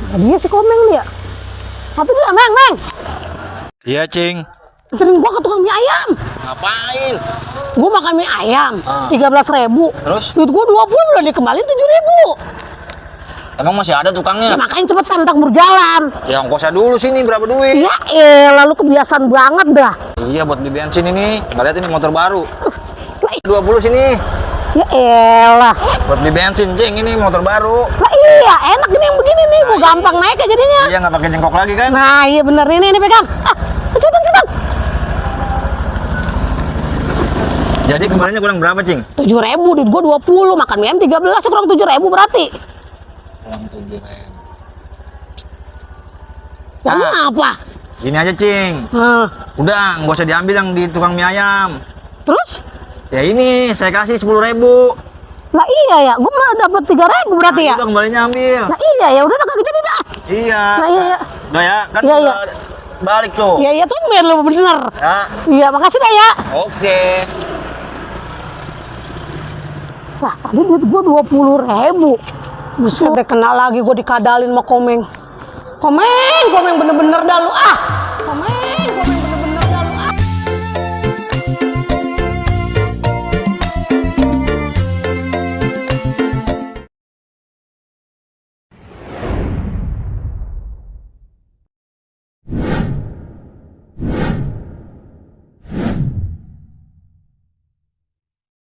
Dia si Komeng nih ya. Tapi dia Meng. Iya, Cing. Anterin gua ke tukang mie ayam. Ngapain? Gua makan mie ayam, 13.000. Terus? Duit gua 20 udah dikembaliin 7.000. Emang masih ada tukangnya? Ya, makanya cepetan tak berjalan. Ya ongkosnya dulu sini berapa duit? Ya lalu kebiasaan banget dah. Iya buat beli bensin ini. Nggak lihat ini motor baru. Lah, 20 sini. ya elah. Buat beli bensin, Cing, ini motor baru. Lah iya, enak ini yang begini nih, gua gampang naik aja jadinya. Iya, nggak pakai jengkok lagi kan? Nah, iya bener ini pegang. Cepetan. Jadi kemarinnya kurang berapa, Cing? 7.000, duit gua 20, makan mie ayam 13, kurang 7.000 berarti. Kurang 7.000. Ya apa? Gini aja, Cing. Udah, nggak usah diambil yang di tukang mie ayam. Terus? Ya ini, saya kasih 10.000. Lah iya ya, gua malah dapat 3.000 berarti ya. Udah kembalinya ambil. Nah iya ya, udah kagak jadi dah. Iya. Nah iya ya. Udah ya, kan Iya, udah balik tuh. Iya tumben lu bener. Ya. Iya, makasih dah ya. Oke. Wah, tadi duit gua 20.000. Buset deh, kena lagi gua dikadalin sama Komeng. Komeng bener-bener dah lu.